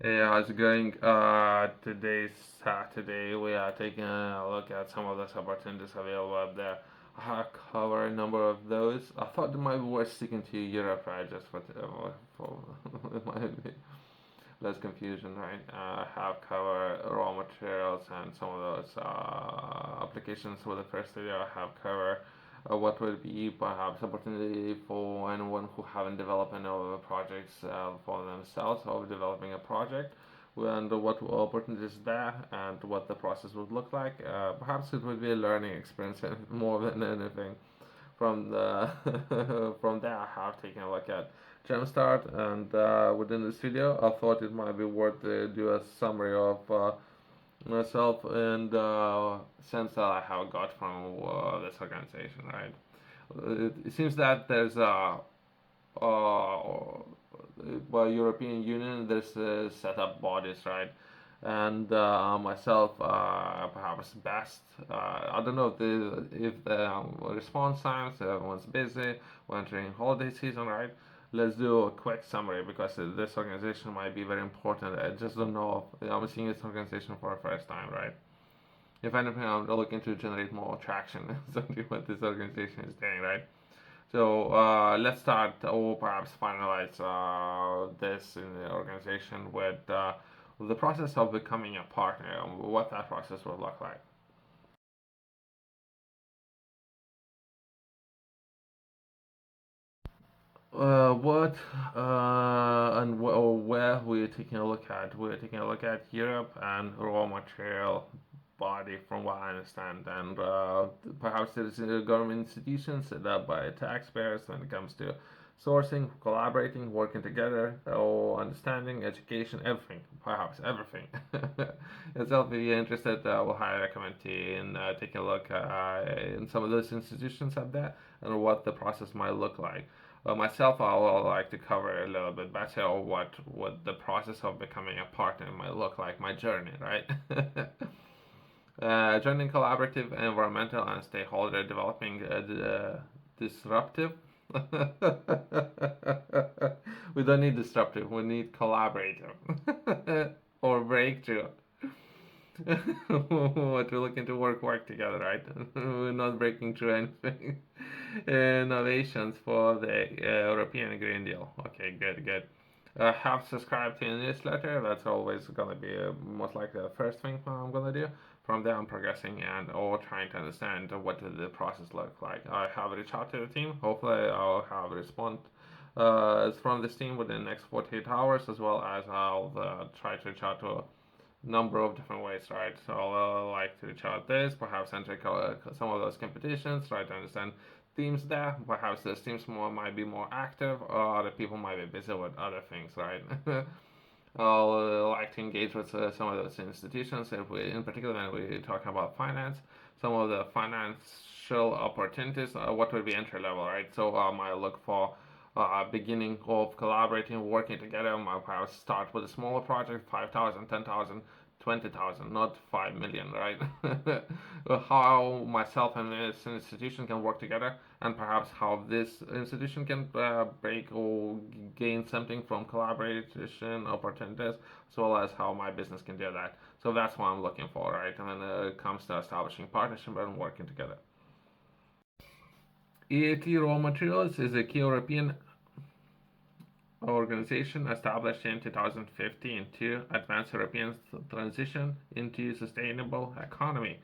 Hey, how's it going? Today's Saturday. We are taking a look at some of those opportunities available up there. I cover a number of those. I thought it might be worth sticking to Europe, right? Just for it might be less confusion, right? I have covered raw materials and some of those applications for the first video. I have covered what would be perhaps opportunity for anyone who haven't developed any of the projects for themselves or developing a project, and what opportunities there and what the process would look like. Perhaps it would be a learning experience more than anything. From the from there, I have taken a look at Jumpstart, and within this video, I thought it might be worth to do a summary of myself and sense that I have got from this organization. Right, it seems that there's a by European Union, there's set up bodies, right? And myself, perhaps best. I don't know if the response times, everyone's busy, we're entering holiday season, right? Let's do a quick summary because this organization might be very important. I just don't know. I'm seeing this organization for the first time, right? If anything, I'm looking to generate more traction. Something what this organization is doing, right? So let's start or perhaps finalize this in the organization with the process of becoming a partner and what that process will look like. What and where we're taking a look at? We're taking a look at Europe and raw material body, from what I understand, and perhaps there's government institutions set up by taxpayers when it comes to sourcing, collaborating, working together, or understanding, education, everything, perhaps everything. Itself, if you're interested, I will highly recommend to you and take a look in some of those institutions up there and what the process might look like. Myself, I would like to cover a little bit better what the process of becoming a partner might look like, my journey, right? Joining collaborative, environmental, and stakeholder developing disruptive. We don't need disruptive, we need collaborative or breakthrough. What we're looking to work together, right? We're not breaking through anything. Innovations for the European Green Deal. Okay, good. Have subscribed to the newsletter. That's always gonna be most likely the first thing I'm gonna do. From there, I'm progressing and or trying to understand what the process looks like. I have reached out to the team. Hopefully, I'll have a response from this team within the next 48 hours, as well as I'll try to reach out to a number of different ways, right? So I'll like to reach out this, perhaps enter some of those competitions, try to understand teams there. Perhaps those teams might be more active, or other people might be busy with other things, right? I'll like to engage with some of those institutions. If we, in particular, when we talk about finance, some of the financial opportunities, what would be entry level, right? So I might look for beginning of collaborating, working together. I might perhaps start with a smaller project, 5,000, 10,000, 20,000, not 5 million, right? How myself and this institution can work together, and perhaps how this institution can break or gain something from collaboration opportunities, as well as how my business can do that. So that's what I'm looking for, right? And then it comes to establishing partnership and working together. EIT Raw Materials is a key European organization established in 2015 to advance European transition into sustainable economy.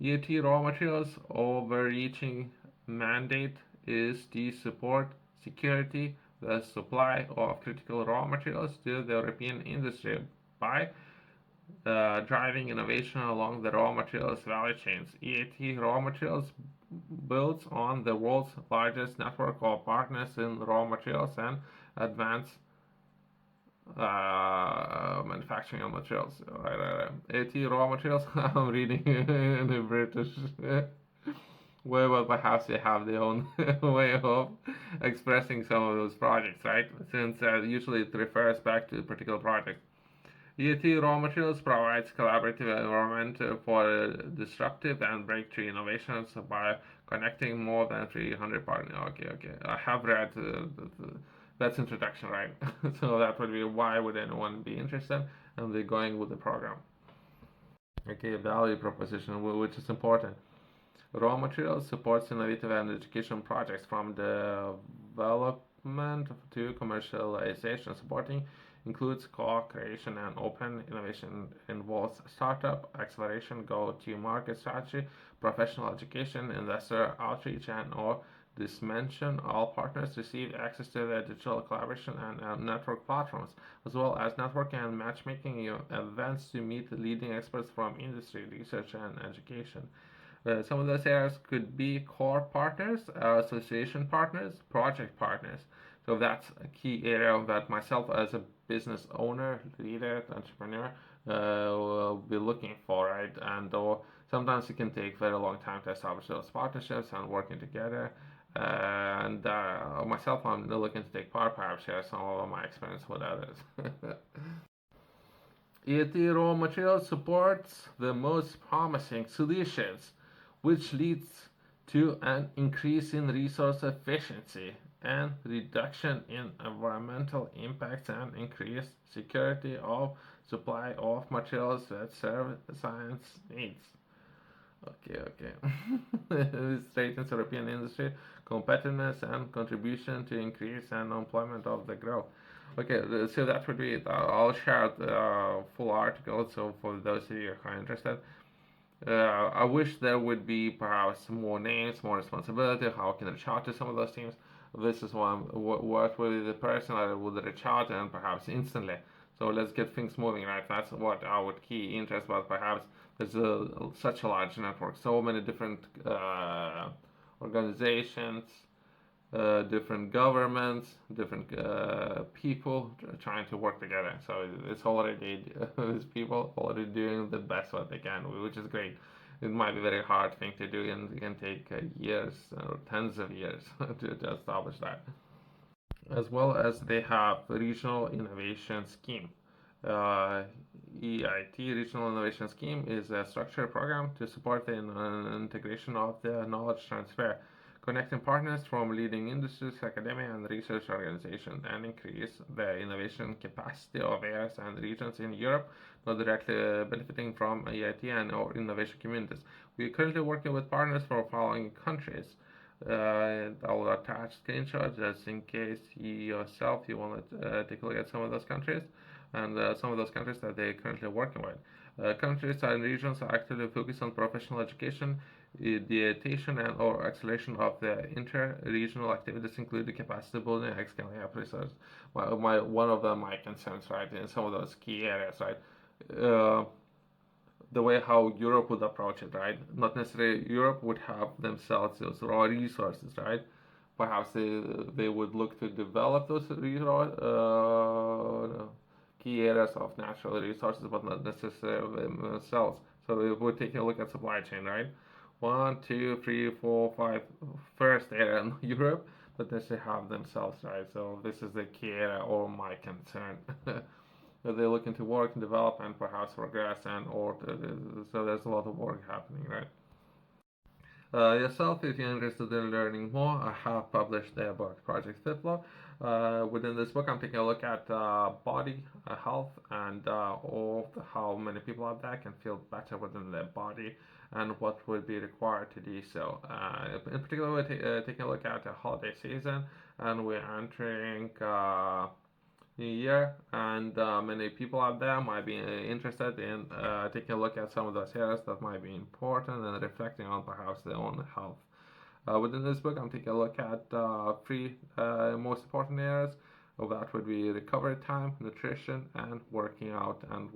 EIT Raw Materials' overreaching mandate is to support security, the supply of critical raw materials to the European industry by driving innovation along the raw materials value chains. EIT Raw Materials builds on the world's largest network of partners in raw materials and advanced manufacturing of materials. Right. EIT Raw Materials, I'm reading in the British way, but perhaps they have their own way of expressing some of those projects, right? Since usually it refers back to a particular project. EIT Raw Materials provides collaborative environment for disruptive and breakthrough innovations by connecting more than 300 partners. Okay. I have read That's introduction, right? So that would be why would anyone be interested, and they're going with the program. Okay, value proposition, which is important. RawMaterials supports innovative and education projects from development to commercialization. Supporting includes co-creation and open innovation, involves startup acceleration, go-to-market strategy, professional education, investor outreach, and or this mention all partners receive access to the digital collaboration and network platforms, as well as networking and matchmaking events to meet the leading experts from industry, research, and education. Some of those areas could be core partners, association partners, project partners. So that's a key area that myself as a business owner, leader, entrepreneur will be looking for, right? And sometimes it can take very long time to establish those partnerships and working together. And myself, I'm looking to take part, perhaps share some of my experience with others. EIT RawMaterials supports the most promising solutions, which leads to an increase in resource efficiency and reduction in environmental impacts and increased security of supply of materials that serve science needs. Okay. This strengthens European industry competitiveness and contribution to increase and employment of the growth. Okay, so that would be it. I'll share the full article. So for those of you who are interested, I wish there would be perhaps more names, more responsibility. How can I reach out to some of those teams? This is what will be the person I would reach out and perhaps instantly. So let's get things moving, right? That's what our key interest. But perhaps there's such a large network, so many different organizations, different governments, different people trying to work together. So it's already these people already doing the best what they can, which is great. It might be a very hard thing to do, and it can take years or tens of years to establish that. As well as they have regional innovation scheme. Uh, EIT Regional Innovation Scheme is a structured program to support the integration of the knowledge transfer, connecting partners from leading industries, academia, and research organizations, and increase the innovation capacity of areas and regions in Europe, not directly benefiting from EIT and or innovation communities. We are currently working with partners from following countries. I'll attach screenshots just in case you yourself you want to take a look at some of those countries and some of those countries that they're currently working with. Countries and regions are actively focused on professional education, the adaptation and or acceleration of the inter-regional activities, including capacity building and scaling up research. One of my concerns, right, in some of those key areas, right, the way how Europe would approach it, right? Not necessarily Europe would have themselves those raw resources, right? Perhaps they would look to develop those key areas of natural resources, but not necessarily themselves. So if we're taking a look at supply chain, right? One, two, three, four, five. First area in Europe, but they have themselves, right? So this is the key area or my concern. They're looking to work and develop and perhaps progress and or so there's a lot of work happening, right? Yourself, if you're interested in learning more, I have published the book Project Fitflow. Within this book, I'm taking a look at body health and how many people out there can feel better within their body and what would be required to do so. In particular, we're taking a look at the holiday season and we're entering New Year, and many people out there might be interested in taking a look at some of those areas that might be important and reflecting on perhaps their own health. Within this book, I'm taking a look at three most important areas. That would be recovery time, nutrition, and working out, and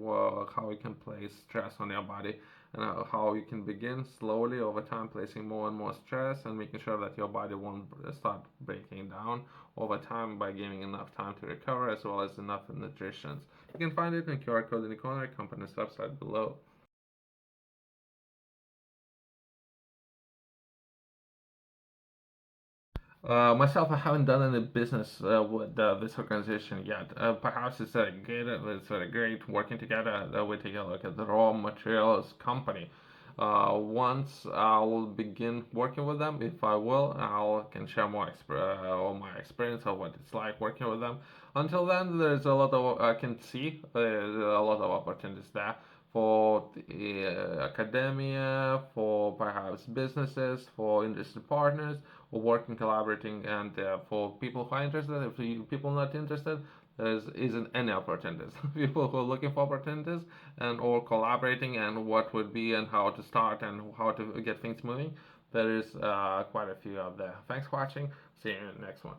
how you can place stress on your body, and how you can begin slowly over time placing more and more stress and making sure that your body won't start breaking down over time by giving enough time to recover as well as enough nutrition. You can find it in QR code in the corner, company's website below. Myself, I haven't done any business with this organization yet. Perhaps it's very great working together. That we take a look at the RawMaterials company. Once I will begin working with them, if I will, I can share more all my experience of what it's like working with them. Until then, there's a lot of I can see a lot of opportunities there for the, academia, for perhaps businesses, for industry partners, or working, collaborating, and for people who are interested. If people not interested, there isn't any opportunities. People who are looking for opportunities and or collaborating and what would be and how to start and how to get things moving. There is quite a few out there. Thanks for watching. See you in the next one.